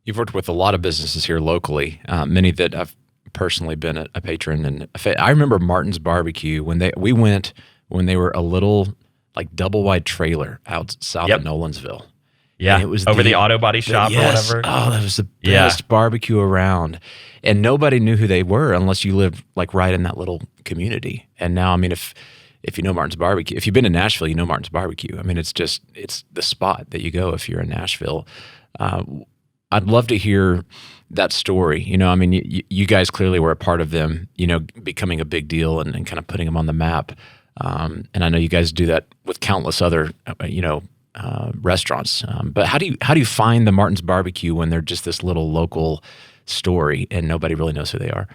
You've worked with a lot of businesses here locally, many that I've personally been a patron. And I remember Martin's Barbecue we went when they were a little like double wide trailer out south of Yep. Nolensville. And Yeah. it was Over the auto body shop or yes. whatever. Oh, that was the Yeah. best barbecue around. And nobody knew who they were unless you lived like right in that little community. And now, I mean, if you know Martin's Barbecue, if you've been to Nashville, you know Martin's Barbecue. I mean, it's the spot that you go if you're in Nashville. Uh, I'd love to hear that story. I mean, you guys clearly were a part of them, becoming a big deal and kind of putting them on the map. And I know you guys do that with countless other, restaurants. But how do you find the Martin's Barbecue when they're just this little local story and nobody really knows who they are?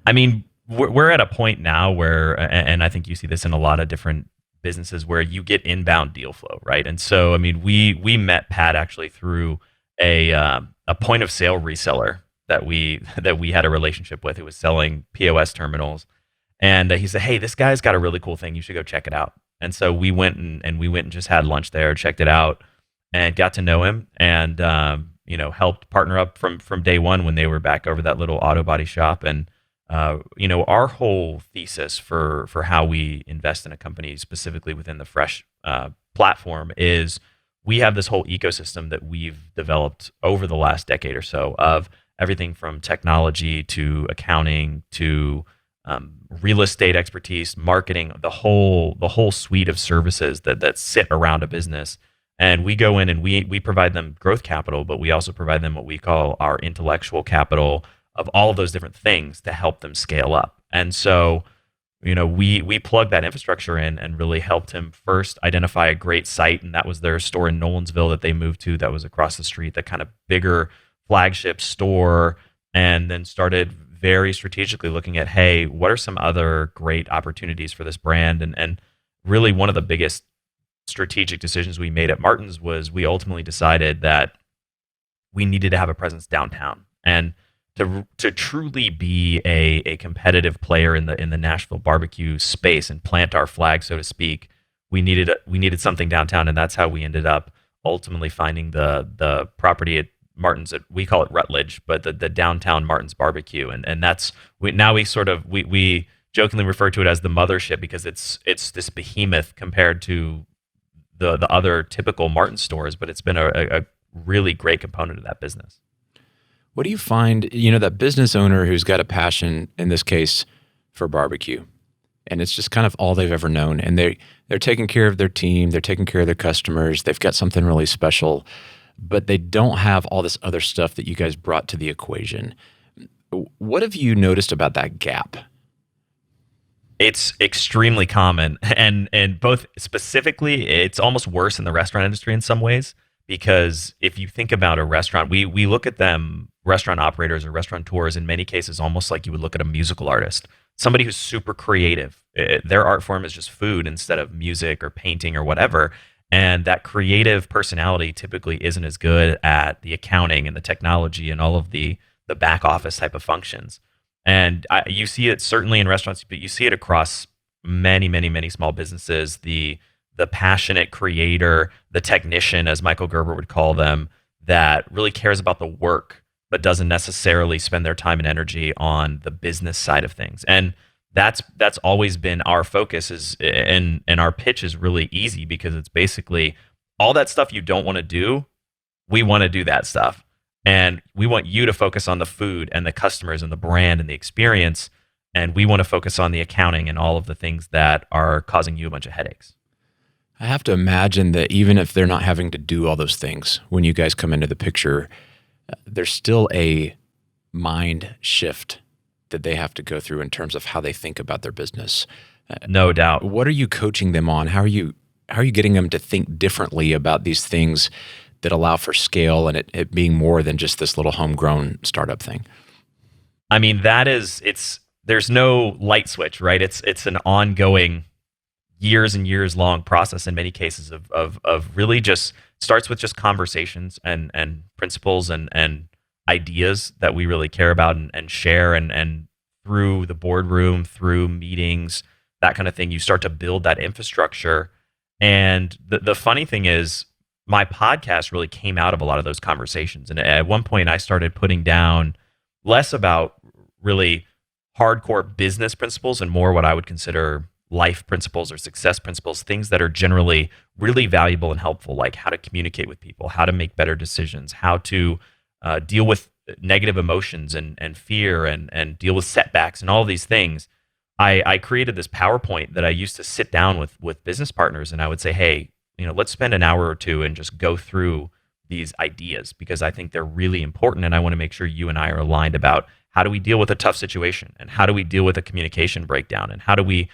I mean, we're at a point now where, and I think you see this in a lot of different businesses, where you get inbound deal flow, right? And so, I mean, we met Pat actually through a point of sale reseller that we had a relationship with, who was selling POS terminals, and he said, "Hey, this guy's got a really cool thing. You should go check it out." And so we went and just had lunch there, checked it out, and got to know him, and helped partner up from day one when they were back over that little auto body shop. And our whole thesis for how we invest in a company, specifically within the fresh platform, is we have this whole ecosystem that we've developed over the last decade or so, of everything from technology to accounting to real estate expertise, marketing, the whole suite of services that sit around a business. And we go in and we provide them growth capital, but we also provide them what we call our intellectual capital of all of those different things to help them scale up. And so, we plugged that infrastructure in and really helped him first identify a great site, and that was their store in Nolensville that they moved to, that was across the street, that kind of bigger flagship store, and then started very strategically looking at, hey, what are some other great opportunities for this brand? And really one of the biggest strategic decisions we made at Martin's was we ultimately decided that we needed to have a presence downtown. And to truly be a competitive player in the Nashville barbecue space and plant our flag, so to speak, we needed something downtown, and that's how we ended up ultimately finding the property at Martin's. We call it Rutledge, but the downtown Martin's Barbecue, and that's we jokingly refer to it as the mothership, because it's this behemoth compared to the other typical Martin stores, but it's been a really great component of that business. What do you find, that business owner who's got a passion, in this case, for barbecue, and it's just kind of all they've ever known, and they're taking care of their team, they're taking care of their customers, they've got something really special, but they don't have all this other stuff that you guys brought to the equation. What have you noticed about that gap? It's extremely common, and both specifically, it's almost worse in the restaurant industry in some ways, because if you think about a restaurant, we look at them, restaurant operators or restaurateurs, in many cases almost like you would look at a musical artist, somebody who's super creative. Their art form is just food instead of music or painting or whatever. And that creative personality typically isn't as good at the accounting and the technology and all of the back office type of functions. And you see it certainly in restaurants, but you see it across many, many, many small businesses. The passionate creator, the technician, as Michael Gerber would call them, that really cares about the work, but doesn't necessarily spend their time and energy on the business side of things. And that's always been our focus, and our pitch is really easy, because it's basically all that stuff you don't want to do, we want to do that stuff. And we want you to focus on the food and the customers and the brand and the experience. And we want to focus on the accounting and all of the things that are causing you a bunch of headaches. I have to imagine that even if they're not having to do all those things, when you guys come into the picture, there's still a mind shift that they have to go through in terms of how they think about their business. No doubt. What are you coaching them on? How are you getting them to think differently about these things that allow for scale and it being more than just this little homegrown startup thing? I mean, there's no light switch, right? It's an ongoing, years and years long process in many cases of really just starts with just conversations and principles and ideas that we really care about and share, and through the boardroom, through meetings, that kind of thing, you start to build that infrastructure. And the funny thing is, my podcast really came out of a lot of those conversations. And at one point, I started putting down less about really hardcore business principles and more what I would consider life principles or success principles, things that are generally really valuable and helpful, like how to communicate with people, how to make better decisions, how to deal with negative emotions and fear and deal with setbacks and all of these things. I created this PowerPoint that I used to sit down with business partners, and I would say, hey, let's spend an hour or two and just go through these ideas, because I think they're really important, and I want to make sure you and I are aligned about how do we deal with a tough situation, and how do we deal with a communication breakdown, and how do we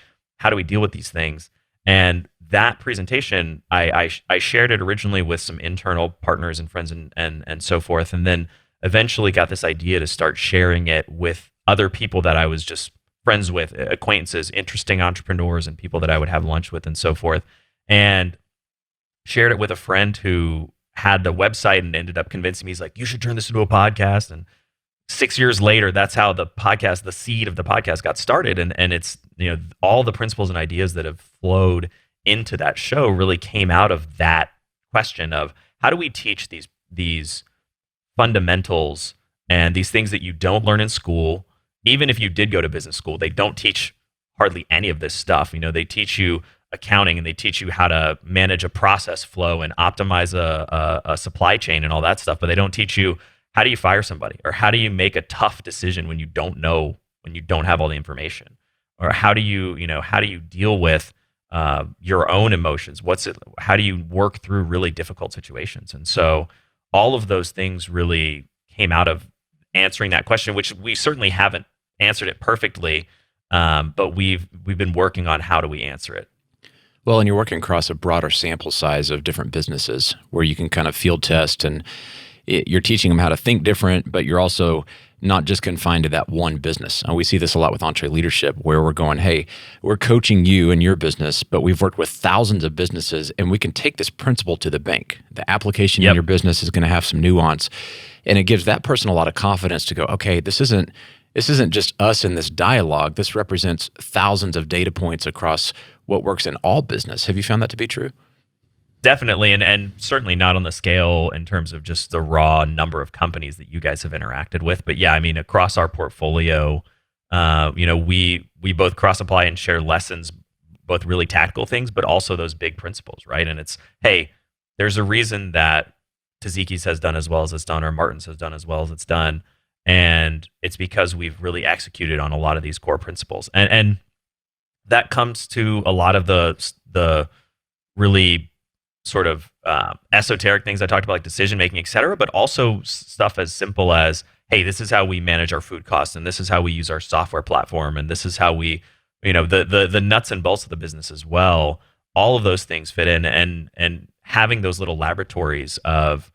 deal with these things. And that presentation, I shared it originally with some internal partners and friends and so forth, and then eventually got this idea to start sharing it with other people that I was just friends with, acquaintances, interesting entrepreneurs, and people that I would have lunch with and so forth. And shared it with a friend who had the website and ended up convincing me, he's like, you should turn this into a podcast. And 6 years later, that's how the seed of the podcast got started. And it's, all the principles and ideas that have flowed into that show really came out of that question of how do we teach these fundamentals and these things that you don't learn in school. Even if you did go to business school, they don't teach hardly any of this stuff. They teach you accounting, and they teach you how to manage a process flow and optimize a supply chain and all that stuff, but they don't teach you how do you fire somebody, or how do you make a tough decision when you don't have all the information, or how do you deal with your own emotions? How do you work through really difficult situations? And so all of those things really came out of answering that question, which we certainly haven't answered it perfectly, but we've been working on how do we answer it. Well, and you're working across a broader sample size of different businesses where you can kind of field test, and you're teaching them how to think different, but you're also not just confined to that one business. And we see this a lot with EntreLeadership, where we're going, hey, we're coaching you in your business, but we've worked with thousands of businesses, and we can take this principle to the bank. The application in your business is going to have some nuance, and it gives that person a lot of confidence to go, okay, this isn't just us in this dialogue. This represents thousands of data points across what works in all business. Have you found that to be true? Definitely, and certainly not on the scale in terms of just the raw number of companies that you guys have interacted with. But yeah, I mean, across our portfolio, we both cross-apply and share lessons, both really tactical things, but also those big principles, right? And it's, hey, there's a reason that Taziki's has done as well as it's done, or Martin's has done as well as it's done. And it's because we've really executed on a lot of these core principles. And that comes to a lot of the really sort of esoteric things I talked about, like decision making, et cetera, but also stuff as simple as, hey, this is how we manage our food costs, and this is how we use our software platform, and this is how we, the nuts and bolts of the business as well. All of those things fit in, and having those little laboratories of,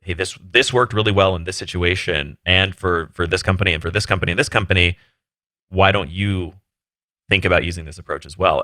hey, this worked really well in this situation, and for this company, and for this company, and this company, why don't you think about using this approach as well?